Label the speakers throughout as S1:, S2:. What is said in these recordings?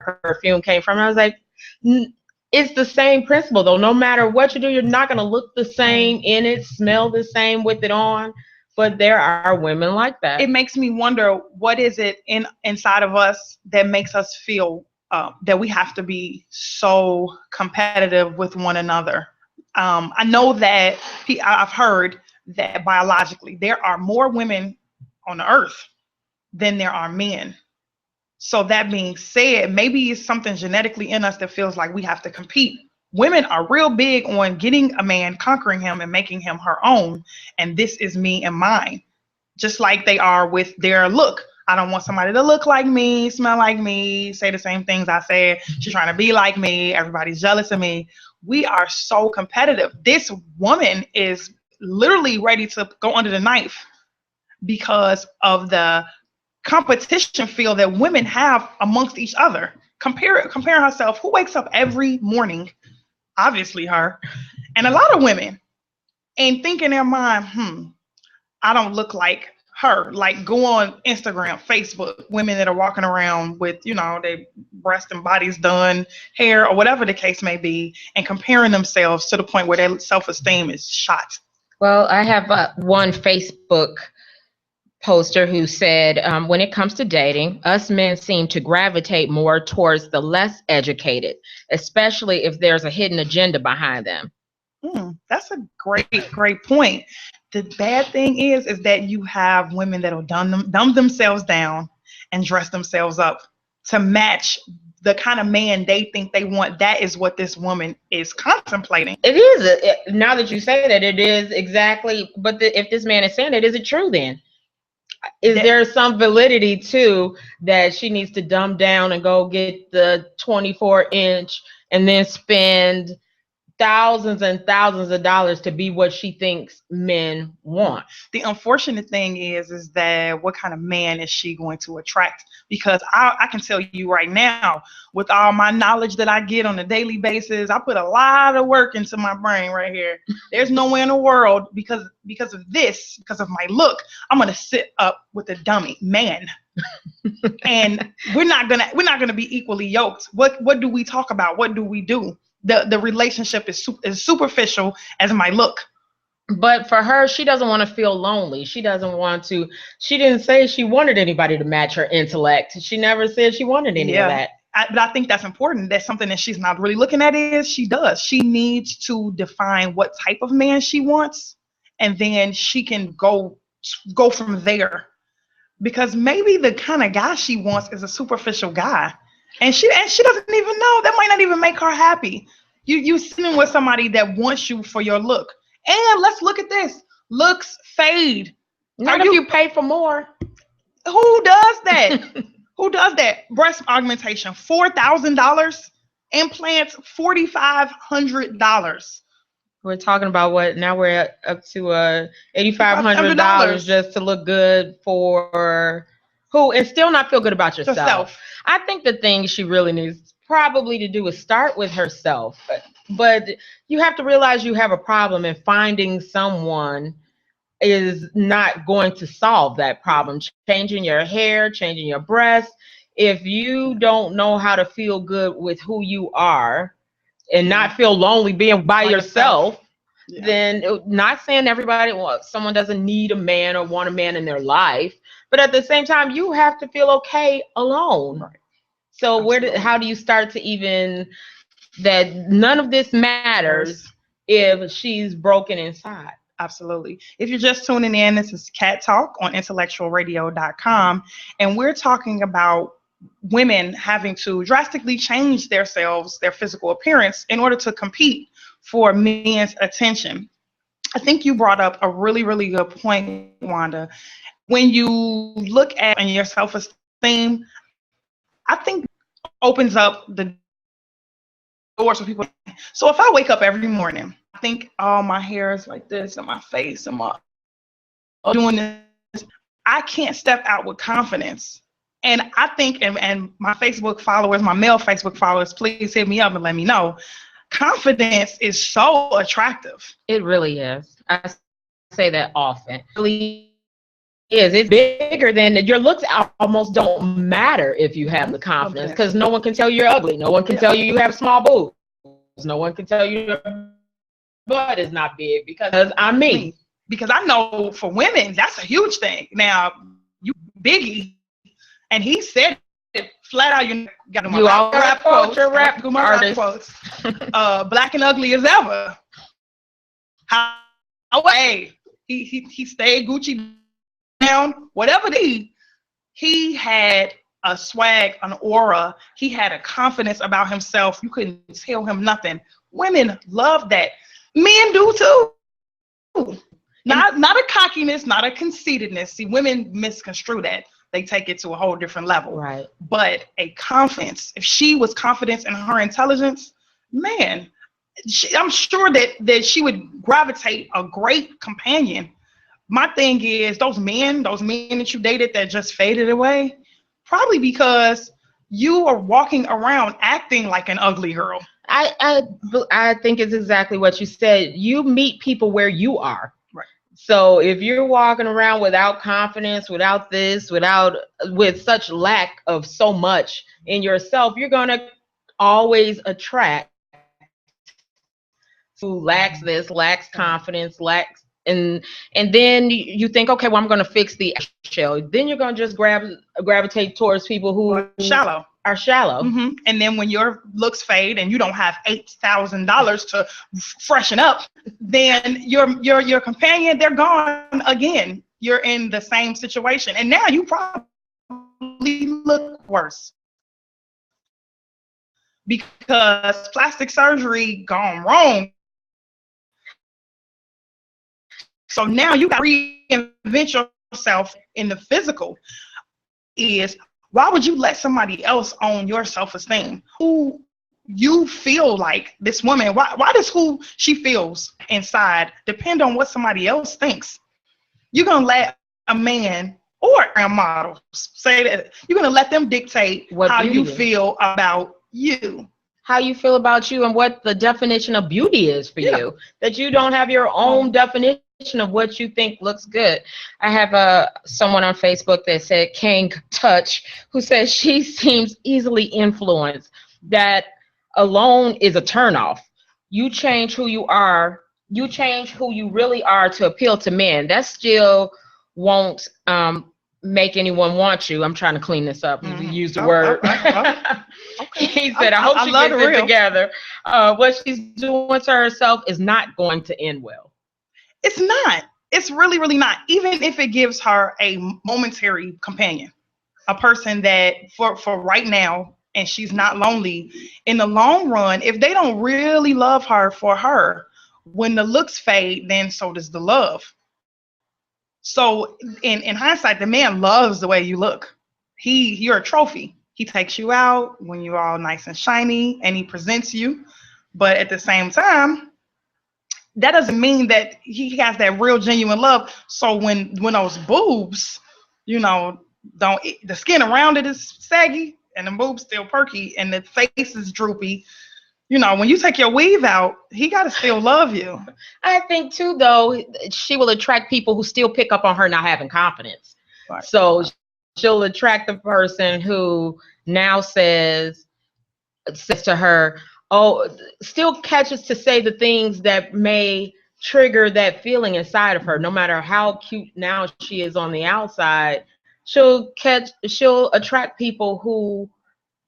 S1: perfume came from. And I was like, it's the same principle though. No matter what you do, you're not going to look the same in it, smell the same with it on. But there are women like that.
S2: It makes me wonder, what is it inside of us that makes us feel that we have to be so competitive with one another? I know that I've heard that biologically there are more women on the earth than there are men. So that being said, maybe it's something genetically in us that feels like we have to compete. Women are real big on getting a man, conquering him, and making him her own. And this is me and mine. Just like they are with their look. I don't want somebody to look like me, smell like me, say the same things I said. She's trying to be like me. Everybody's jealous of me. We are so competitive. This woman is literally ready to go under the knife because of the competition feel that women have amongst each other. Comparing herself. Who wakes up every morning? Obviously her. And a lot of women. And think in their mind, I don't look like her. Like, go on Instagram, Facebook, women that are walking around with, their breast and bodies done, hair, or whatever the case may be, and comparing themselves to the point where their self-esteem is shot.
S1: Well, I have one Facebook poster who said, when it comes to dating, us men seem to gravitate more towards the less educated, especially if there's a hidden agenda behind them.
S2: That's a great point. The bad thing is that you have women that'll dumb themselves down and dress themselves up to match the kind of man they think they want. That is what this woman is contemplating.
S1: It is. Now that you say that, it is exactly. But if this man is saying it, is it true then? Is there some validity to that she needs to dumb down and go get the 24-inch and then spend thousands and thousands of dollars to be what she thinks men want?
S2: The unfortunate thing is that what kind of man is she going to attract? Because I can tell you right now, with all my knowledge that I get on a daily basis, I put a lot of work into my brain right here. There's nowhere in the world because of my look, I'm gonna sit up with a dummy man. And we're not gonna be equally yoked. What do we talk about? What do we do? The relationship is superficial as my look.
S1: But for her, she doesn't want to feel lonely. She didn't say she wanted anybody to match her intellect. She never said she wanted any of that.
S2: But I think that's important. That's something that she's not really looking at is she does. She needs to define what type of man she wants, and then she can go from there. Because maybe the kind of guy she wants is a superficial guy. And she doesn't even know. That might not even make her happy. You sitting with somebody that wants you for your look. And let's look at this. Looks fade.
S1: Not if you pay for more.
S2: Who does that? Who does that? Breast augmentation, $4,000. Implants, $4,500.
S1: We're talking about what? Now we're up to $8,500 just to look good for who, and still not feel good about yourself. I think the thing she really needs probably to do is start with herself. But you have to realize you have a problem, and finding someone is not going to solve that problem. Changing your hair, changing your breasts. If you don't know how to feel good with who you are and not feel lonely being by yourself, then not saying someone doesn't need a man or want a man in their life, but at the same time, you have to feel okay alone. Right. So how do you start to even that none of this matters if she's broken inside?
S2: Absolutely. If you're just tuning in, this is Cat Talk on IntellectualRadio.com, and we're talking about women having to drastically change themselves, their physical appearance, in order to compete for men's attention. I think you brought up a really, really good point, Wanda. When you look at your self-esteem, I think opens up the doors for people. So if I wake up every morning, I think, oh, my hair is like this, and my face, and my doing this, I can't step out with confidence. And I think, and my Facebook followers, my male Facebook followers, please hit me up and let me know. Confidence is so attractive.
S1: It really is. I say that often. It really is. It's bigger than your looks. Almost don't matter if you have the confidence, because no one can tell you're ugly. No one can tell you have small boobs. No one can tell you your butt is not big, because I'm me.
S2: Because I know for women, that's a huge thing. Now, you Biggie, and he said it flat out. You got
S1: you all rap quotes. Your rap artists.
S2: Black and ugly as ever. Hey, he stayed Gucci down. Whatever he had a swag, an aura. He had a confidence about himself. You couldn't tell him nothing. Women love that. Men do too. Not a cockiness, not a conceitedness. See, women misconstrue that. They take it to a whole different level.
S1: Right.
S2: But a confidence. If she was confident in her intelligence, man, I'm sure that she would gravitate a great companion. My thing is those men that you dated that just faded away, probably because you are walking around acting like an ugly girl.
S1: I think it's exactly what you said. You meet people where you are.
S2: Right.
S1: So if you're walking around without confidence, with such lack of so much in yourself, you're gonna always attract who lacks this, lacks confidence, lacks. And then you think, okay, well, I'm going to fix the shell. Then you're going to just gravitate towards people who are shallow.
S2: Mm-hmm. And then when your looks fade and you don't have $8,000 to freshen up, then your companion, they're gone again. You're in the same situation, and now you probably look worse because plastic surgery gone wrong. So now you got to reinvent yourself in the physical. Why would you let somebody else own your self-esteem? Who you feel like this woman, why does who she feels inside depend on what somebody else thinks? You're going to let a man or a model say that you're going to let them dictate how you feel about you.
S1: How you feel about you and what the definition of beauty is for you. That you don't have your own definition of what you think looks good. I have someone on Facebook that said King Touch, who says she seems easily influenced. That alone is a turnoff. You change who you are. You change who you really are to appeal to men. That still won't make anyone want you. I'm trying to clean this up. Mm-hmm. Use the word. Okay. He said, I hope she gets it together. What she's doing to herself is not going to end well.
S2: It's not. It's really, really not. Even if it gives her a momentary companion, a person that for right now, and she's not lonely, in the long run, if they don't really love her for her, when the looks fade, then so does the love. So in hindsight, the man loves the way you look. You're a trophy. He takes you out when you're all nice and shiny, and he presents you. But at the same time, that doesn't mean that he has that real genuine love. So when those boobs, the skin around it is saggy and the boobs still perky and the face is droopy, when you take your weave out, he got to still love you.
S1: I think too, though, she will attract people who still pick up on her not having confidence. Right. So she'll attract the person who now says to her, still catches to say the things that may trigger that feeling inside of her. No matter how cute now she is on the outside, she'll attract people who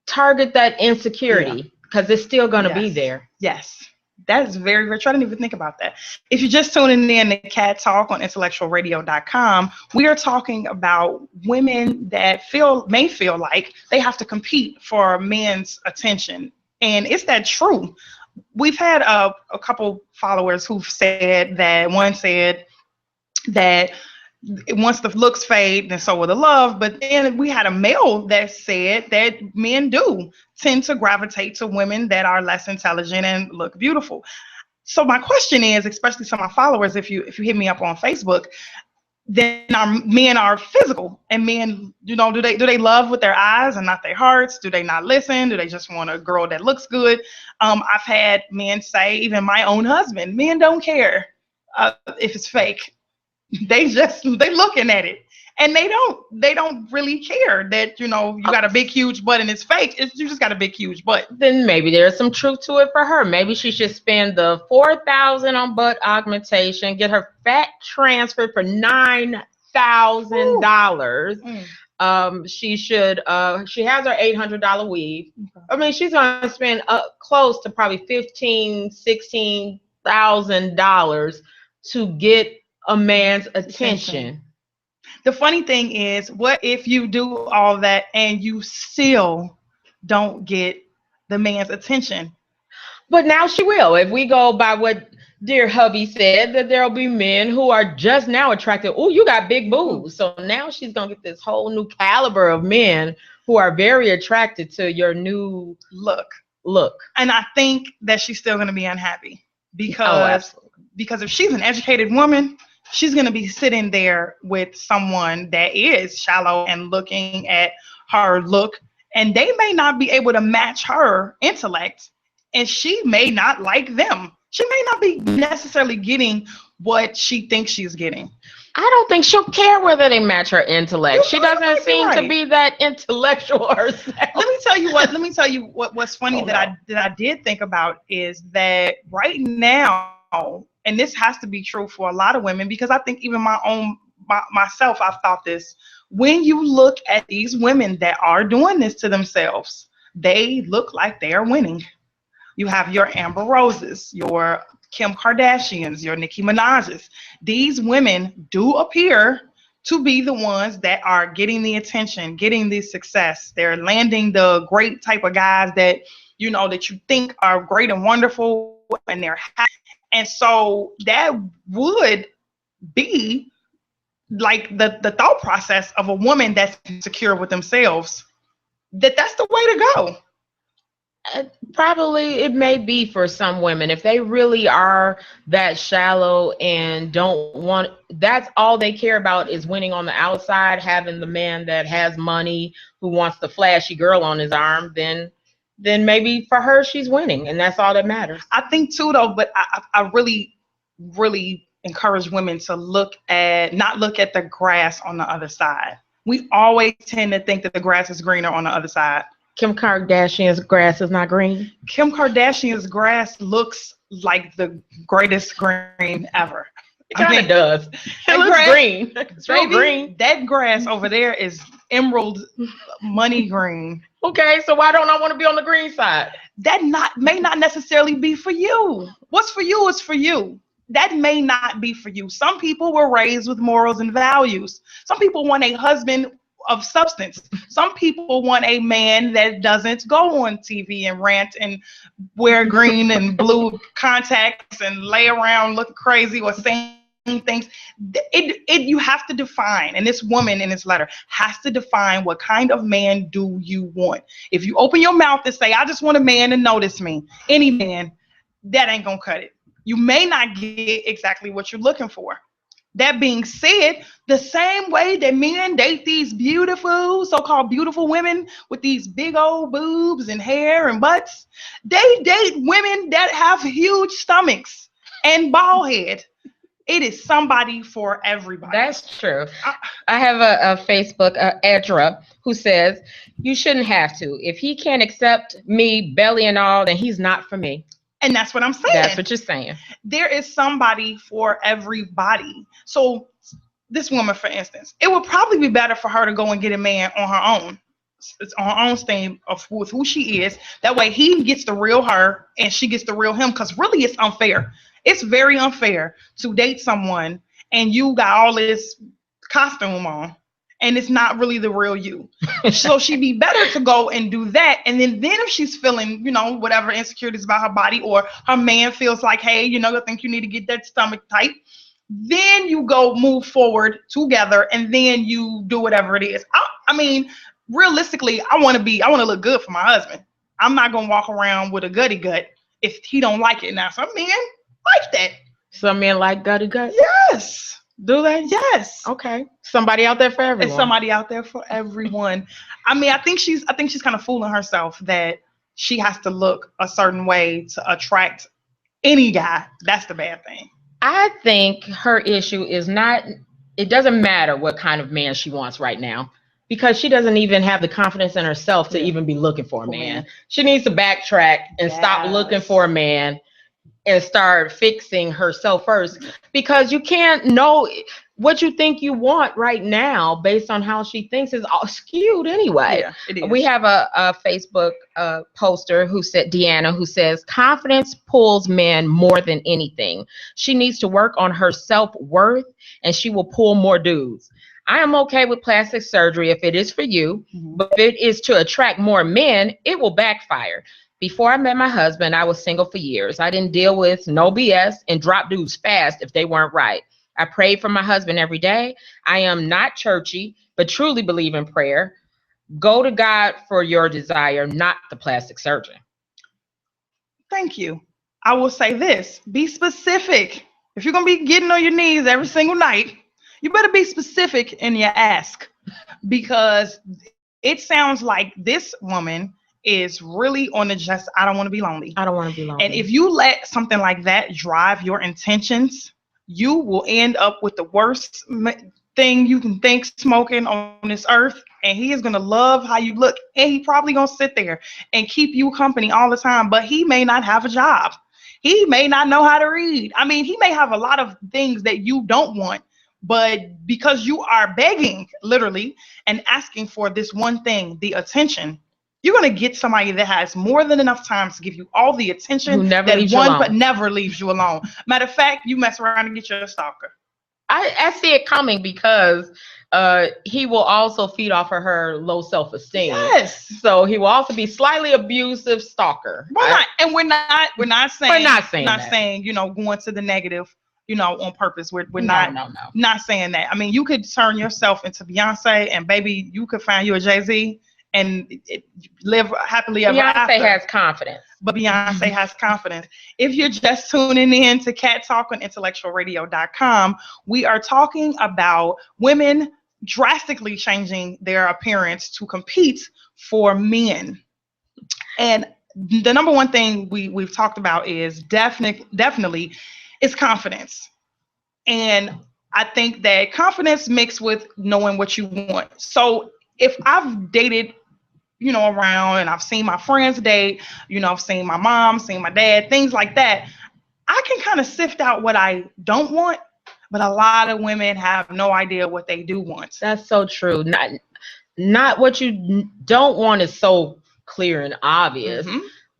S1: target that insecurity because it's still going to be there.
S2: Yes. That is very rich. I didn't even think about that. If you're just tuning in to Cat Talk on IntellectualRadio.com, we are talking about women that may feel like they have to compete for men's attention. And is that true? We've had a couple followers who've said that one said that once the looks fade, then so will the love. But then we had a male that said that men do tend to gravitate to women that are less intelligent and look beautiful. So my question is, especially to my followers, if you hit me up on Facebook, then our men are physical, and men, do they love with their eyes and not their hearts? Do they not listen? Do they just want a girl that looks good? I've had men say, even my own husband, men don't care if it's fake. They looking at it, And they don't really care that, you got a big, huge butt and it's fake. You just got a big, huge butt.
S1: Then maybe there's some truth to it for her. Maybe she should spend the $4,000 on butt augmentation, get her fat transferred for $9,000. She should. She has her $800 weave. I mean, she's gonna spend close to probably $16,000 to get a man's attention.
S2: The funny thing is, what if you do all that and you still don't get the man's attention?
S1: But now she will. If we go by what dear hubby said, that there'll be men who are just now attracted. Oh, you got big boobs. So now she's going to get this whole new caliber of men who are very attracted to your new look.
S2: And I think that she's still going to be unhappy because if she's an educated woman, she's going to be sitting there with someone that is shallow and looking at her look, and they may not be able to match her intellect, and she may not like them. She may not be necessarily getting what she thinks she's getting.
S1: I don't think she'll care whether they match her intellect. She doesn't seem to be that intellectual herself.
S2: Let me tell you what's funny that I did think about is that right now, and this has to be true for a lot of women, because I think even myself, I've thought this. When you look at these women that are doing this to themselves, they look like they are winning. You have your Amber Roses, your Kim Kardashians, your Nicki Minaj's. These women do appear to be the ones that are getting the attention, getting the success. They're landing the great type of guys that that you think are great and wonderful, and they're happy. And so that would be like the thought process of a woman that's secure with themselves, that's the way to go.
S1: Probably it may be for some women. If they really are that shallow and don't want, that's all they care about is winning on the outside, having the man that has money who wants the flashy girl on his arm, then maybe for her she's winning, and that's all that matters.
S2: I think too, though, but I really, really encourage women to not look at the grass on the other side. We always tend to think that the grass is greener on the other side.
S1: Kim Kardashian's grass is not green.
S2: Kim Kardashian's grass looks like the greatest green ever.
S1: It kind of does. It looks green. It's real green.
S2: That grass over there is emerald money green.
S1: Okay, so why don't I want to be on the green side?
S2: That may not necessarily be for you. What's for you is for you. That may not be for you. Some people were raised with morals and values. Some people want a husband of substance. Some people want a man that doesn't go on TV and rant and wear green and blue contacts and lay around looking crazy or saying things. You have to define, and this woman in this letter has to define, what kind of man do you want? If you open your mouth and say, I just want a man to notice me, any man, that ain't gonna cut it. You may not get exactly what you're looking for. That being said, the same way that men date these beautiful, so-called beautiful women with these big old boobs and hair and butts, they date women that have huge stomachs and bald head. It is somebody for everybody.
S1: That's true. I have a Facebook, Edra, who says, you shouldn't have to. If he can't accept me, belly and all, then he's not for me.
S2: And that's what I'm saying.
S1: That's what you're saying.
S2: There is somebody for everybody. So this woman, for instance, it would probably be better for her to go and get a man on her own. It's on her own stain with who she is. That way he gets the real her and she gets the real him. Because really it's unfair. It's very unfair to date someone and you got all this costume on and it's not really the real you. So she'd be better to go and do that. And then if she's feeling, whatever insecurities about her body, or her man feels like, hey, I think you need to get that stomach tight, then you go move forward together and then you do whatever it is. I mean, realistically, I want to look good for my husband. I'm not going to walk around with a gutty gut if he don't like it. Now, some men like that.
S1: Some men like gutty gut?
S2: Yes.
S1: Do they?
S2: Yes.
S1: Okay. Somebody out there for everyone.
S2: It's somebody out there for everyone. I mean, I think she's kind of fooling herself that she has to look a certain way to attract any guy. That's the bad thing.
S1: I think her issue is not it doesn't matter what kind of man she wants right now, because she doesn't even have the confidence in herself to even be looking for a man. She needs to backtrack and stop looking for a man and start fixing herself first, because you can't know what you think you want right now based on how she thinks is all skewed anyway.
S2: Yeah, it is.
S1: We have a Facebook poster who said, Deanna, who says, confidence pulls men more than anything. She needs to work on her self-worth and she will pull more dudes. I am okay with plastic surgery if it is for you, but if it is to attract more men, it will backfire. Before I met my husband, I was single for years. I didn't deal with no BS and drop dudes fast if they weren't right. I prayed for my husband every day. I am not churchy, but truly believe in prayer. Go to God for your desire, not the plastic surgeon.
S2: Thank you. I will say this. Be specific. If you're going to be getting on your knees every single night, you better be specific in your ask, because it sounds like this woman is really on the just, I don't want to be lonely.
S1: I don't want to be lonely.
S2: And if you let something like that drive your intentions, you will end up with the worst thing you can think smoking on this earth. And he is going to love how you look. And he probably going to sit there and keep you company all the time. But he may not have a job. He may not know how to read. I mean, he may have a lot of things that you don't want. But because you are begging, literally, and asking for this one thing, the attention, you're going to get somebody that has more than enough time to give you all the attention that one but never leaves you alone. Matter of fact, you mess around and get your stalker.
S1: I see it coming, because he will also feed off of her low self-esteem.
S2: Yes.
S1: So he will also be slightly abusive stalker.
S2: And we're not saying
S1: saying,
S2: you know, going to the negative, you know, on purpose. We're not saying that. I mean, you could turn yourself into Beyonce, and baby, you could find you a Jay-Z and live happily ever after.
S1: Beyonce has confidence.
S2: But Beyonce has confidence. If you're just tuning in to Cat Talk on IntellectualRadio.com, we are talking about women drastically changing their appearance to compete for men. And the number one thing we've talked about is definitely is confidence. And I think that confidence mixed with knowing what you want. So if I've dated, you know, around, and I've seen my friends date, you know, I've seen my mom, seen my dad, things like that, I can kind of sift out what I don't want, but a lot of women have no idea what they do want.
S1: That's so true. Not what you don't want is so clear and obvious,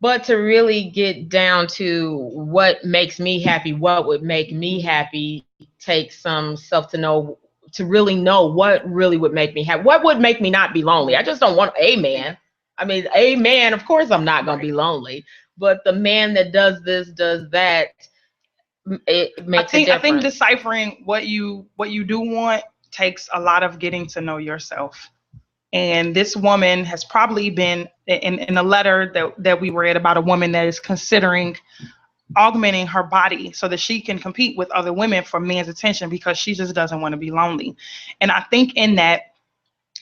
S1: but to really get down to what makes me happy, what would make me happy, takes some self to know, to really know what really would make me happy. What would make me not be lonely? I just don't want a man. I mean, a man, of course I'm not going to be lonely, but the man that does this, does that, it makes a difference.
S2: I think deciphering what you do want takes a lot of getting to know yourself. And this woman has probably been in a letter that we read about a woman that is considering augmenting her body so that she can compete with other women for men's attention, because she just doesn't want to be lonely. And I think in that,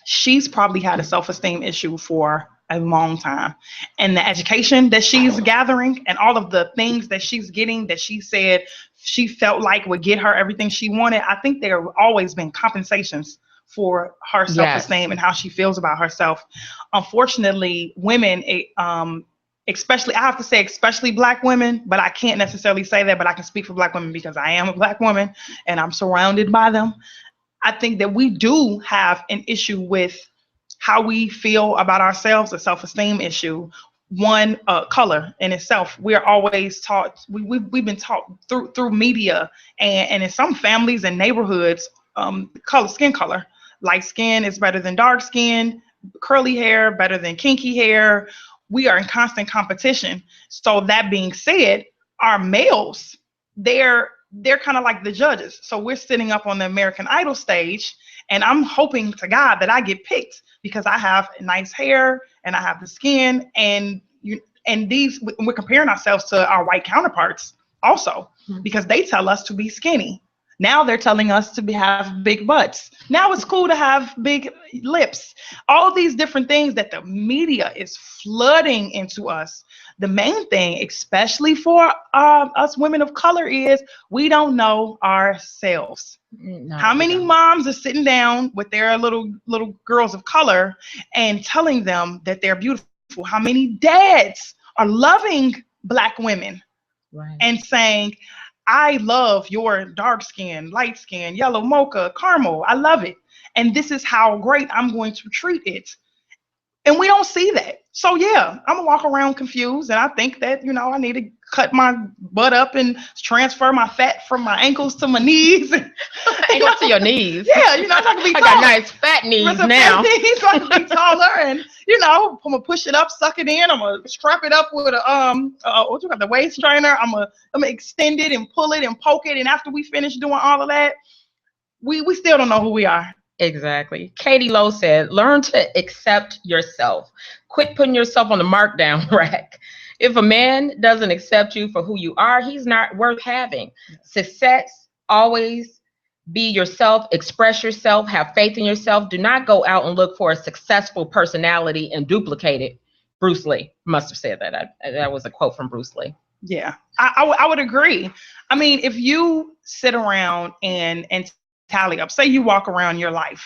S2: she's probably had a self-esteem issue for a long time. And the education that she's gathering and all of the things that she's getting that she said she felt like would get her everything she wanted, I think there have always been compensations for her self-esteem and how she feels about herself. Unfortunately, women, especially, I have to say especially Black women, but I can't necessarily say that, but I can speak for Black women because I am a Black woman and I'm surrounded by them. I think that we do have an issue with how we feel about ourselves, a self-esteem issue. One, color in itself. We're always taught, we've been taught through media and in some families and neighborhoods, skin color. Light skin is better than dark skin, curly hair better than kinky hair. We are in constant competition. So that being said, our males, they're kind of like the judges. So we're sitting up on the American Idol stage, and I'm hoping to God that I get picked because I have nice hair and I have the skin, and we're comparing ourselves to our white counterparts also, because they tell us to be skinny. Now they're telling us to have big butts. Now it's cool to have big lips. All these different things that the media is flooding into us. The main thing, especially for us women of color, is we don't know ourselves. No, how many moms are sitting down with their little girls of color and telling them that they're beautiful? How many dads are loving Black women, right, and saying, I love your dark skin, light skin, yellow, mocha, caramel. I love it. And this is how great I'm going to treat it. And we don't see that. So yeah, I'm gonna walk around confused, and I think that, I need to cut my butt up and transfer my fat from my ankles to my knees.
S1: Ankles to your knees.
S2: Yeah, I'm not gonna be taller.
S1: I got nice fat knees now.
S2: So I can be taller, and I'm gonna push it up, suck it in. I'm gonna strap it up with the waist strainer. I'm gonna extend it and pull it and poke it. And after we finish doing all of that, we still don't know who we are.
S1: Exactly. Katie Lowe said, learn to accept yourself. Quit putting yourself on the markdown rack. If a man doesn't accept you for who you are, he's not worth having. Success, always be yourself, express yourself, have faith in yourself. Do not go out and look for a successful personality and duplicate it. Bruce Lee must have said that. That was a quote from Bruce Lee.
S2: Yeah, I would agree. I mean, if you sit around and tally up, say you walk around your life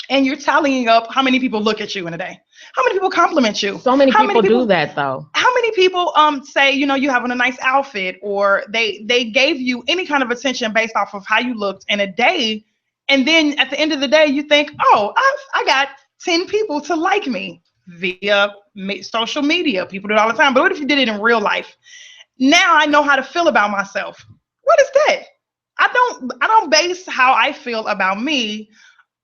S2: and you're tallying up how many people look at you in a day, how many people compliment you.
S1: So many people do that though.
S2: How many people say, you have on a nice outfit, or they gave you any kind of attention based off of how you looked in a day, and then at the end of the day you think, oh, I got 10 people to like me via social media. People do it all the time. But what if you did it in real life? Now I know how to feel about myself. What is that? I don't base how I feel about me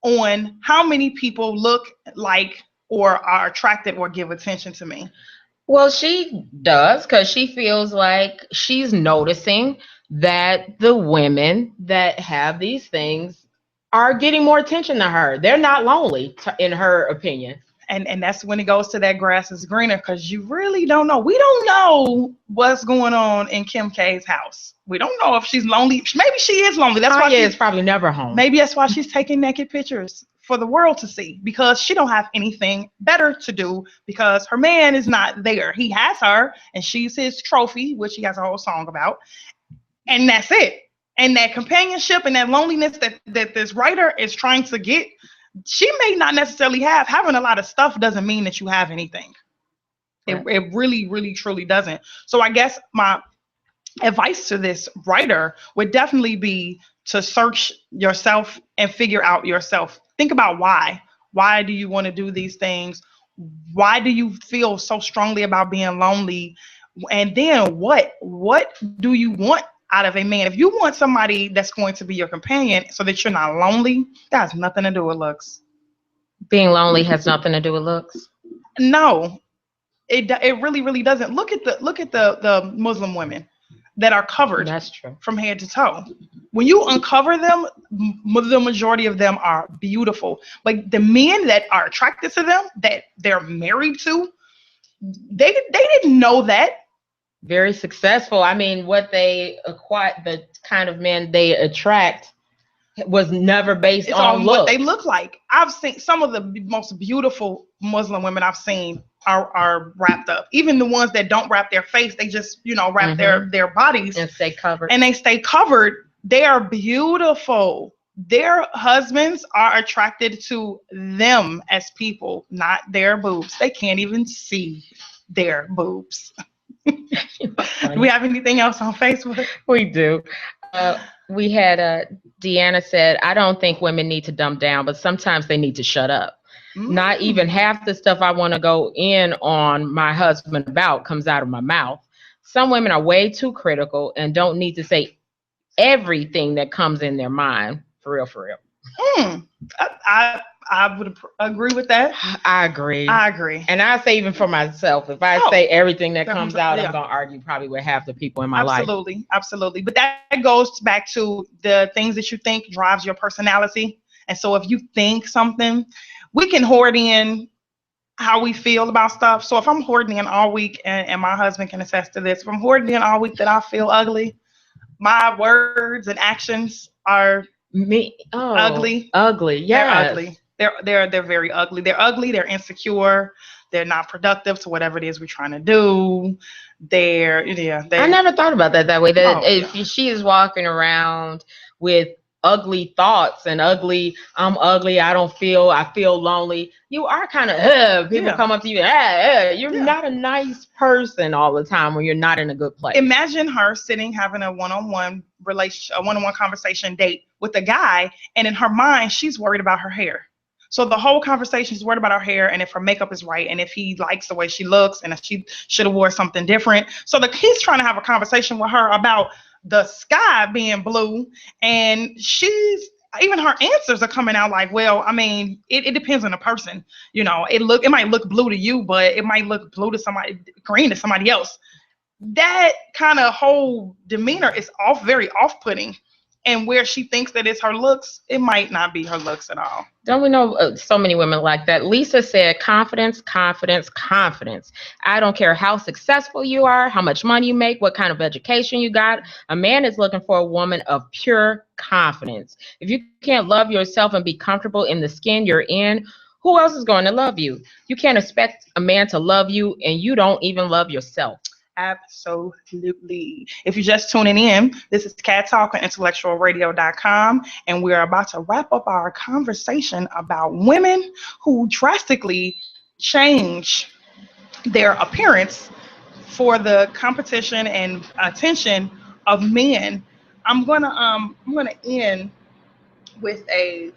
S2: on how many people look like or are attracted or give attention to me.
S1: Well, she does, because she feels like she's noticing that the women that have these things are getting more attention than her. They're not lonely, in her opinion.
S2: And that's when it goes to that grass is greener, because you really don't know. We don't know what's going on in Kim K's house. We don't know if she's lonely. Maybe she is lonely. That's why
S1: she's probably never home.
S2: Maybe that's why she's taking naked pictures for the world to see, because she don't have anything better to do, because her man is not there. He has her, and she's his trophy, which he has a whole song about. And that's it. And that companionship and that loneliness that this writer is trying to get, she may not necessarily have. Having a lot of stuff doesn't mean that you have anything. Right. It really, really, truly doesn't. So I guess my advice to this writer would definitely be to search yourself and figure out yourself. Think about why. Why do you want to do these things? Why do you feel so strongly about being lonely? And then what do you want out of a man? If you want somebody that's going to be your companion so that you're not lonely, that has nothing to do with looks.
S1: Being lonely has nothing to do with looks?
S2: No, it really, really doesn't. Look at the Muslim women that are covered.
S1: That's true.
S2: From head to toe. When you uncover them, the majority of them are beautiful. But the men that are attracted to them, that they're married to, they didn't know that.
S1: Very successful. I mean, what they acquire, the kind of men they attract, was never based on
S2: what they look like. I've seen some of the most beautiful Muslim women I've seen are wrapped up. Even the ones that don't wrap their face, they just wrap their bodies
S1: and stay covered.
S2: And they stay covered. They are beautiful. Their husbands are attracted to them as people, not their boobs. They can't even see their boobs. Do we have anything else on Facebook?
S1: We do. We had Deanna said, I don't think women need to dumb down, but sometimes they need to shut up. Not even half the stuff I want to go in on my husband about comes out of my mouth. Some women are way too critical and don't need to say everything that comes in their mind. For real.
S2: I would agree with that.
S1: I agree.
S2: And
S1: I say even for myself, if I say everything that comes out, I'm going to argue probably with half the people in my life.
S2: Absolutely. But that goes back to the things that you think drives your personality. And so if you think something, we can hoard in how we feel about stuff. So if I'm hoarding in all week, and my husband can attest to this, if I'm hoarding in all week that I feel ugly, my words and actions are
S1: ugly.
S2: They're
S1: Yes.
S2: ugly. They're very ugly. They're ugly. They're insecure. They're not productive to whatever it is we're trying to do.
S1: I never thought about that way. That if
S2: yeah.
S1: she is walking around with ugly thoughts and I'm ugly, I feel lonely. You are kind of, people come up to you, you're not a nice person all the time when you're not in a good place.
S2: Imagine her having a one-on-one relationship, a one-on-one conversation date with a guy, and in her mind, she's worried about her hair. So the whole conversation is worried about her hair and if her makeup is right and if he likes the way she looks and if she should have wore something different. So he's trying to have a conversation with her about the sky being blue, and even her answers are coming out like, well, I mean, it depends on the person. It might look blue to you, but it might look green to somebody else. That kind of whole demeanor is very off-putting. And where she thinks that it's her looks, it might not be her looks at all.
S1: Don't we know so many women like that? Lisa said, confidence, confidence, confidence. I don't care how successful you are, how much money you make, what kind of education you got. A man is looking for a woman of pure confidence. If you can't love yourself and be comfortable in the skin you're in, who else is going to love you? You can't expect a man to love you and you don't even love yourself.
S2: Absolutely. If you're just tuning in, this is Cat Talk on IntellectualRadio.com, and we're about to wrap up our conversation about women who drastically change their appearance for the competition and attention of men. I'm gonna end with I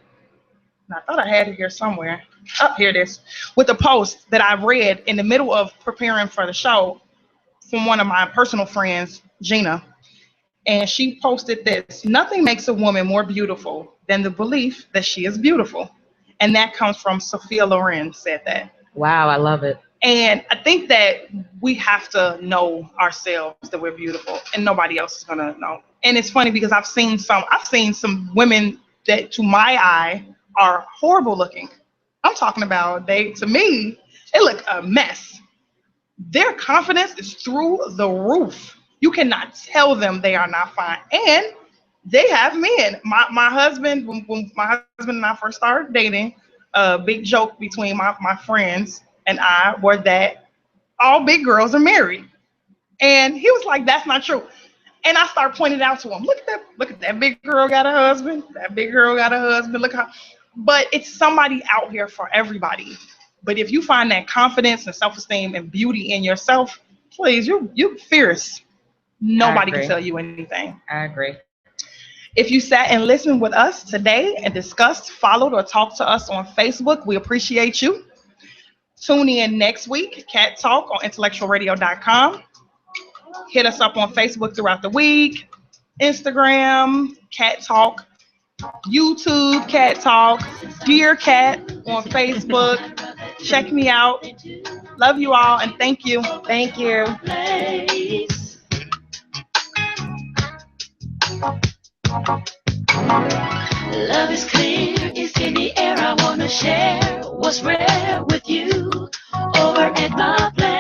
S2: thought I had it here somewhere. Here it is. With a post that I read in the middle of preparing for the show from one of my personal friends, Gina. And she posted this: nothing makes a woman more beautiful than the belief that she is beautiful. And that comes from Sophia Loren said that.
S1: Wow, I love it.
S2: And I think that we have to know ourselves that we're beautiful and nobody else is going to know. And it's funny because I've seen some women that to my eye are horrible looking. I'm talking about to me, they look a mess. Their confidence is through the roof. You cannot tell them they are not fine. And they have men. My husband, when my husband and I first started dating, a big joke between my friends and I were that all big girls are married. And he was like, that's not true. And I started pointing it out to him. Look at that big girl got a husband. That big girl got a husband. Look how. But it's somebody out here for everybody. But if you find that confidence and self-esteem and beauty in yourself, please, you're fierce. Nobody can tell you anything.
S1: I agree.
S2: If you sat and listened with us today and discussed, followed, or talked to us on Facebook, we appreciate you. Tune in next week, Cat Talk on IntellectualRadio.com. Hit us up on Facebook throughout the week, Instagram, Cat Talk, YouTube, Cat Talk, Dear Cat on Facebook. Check me out. Love you all and thank you.
S1: Thank you.
S3: Love is clear, it's in the air. I wanna share what's rare with you over at my place.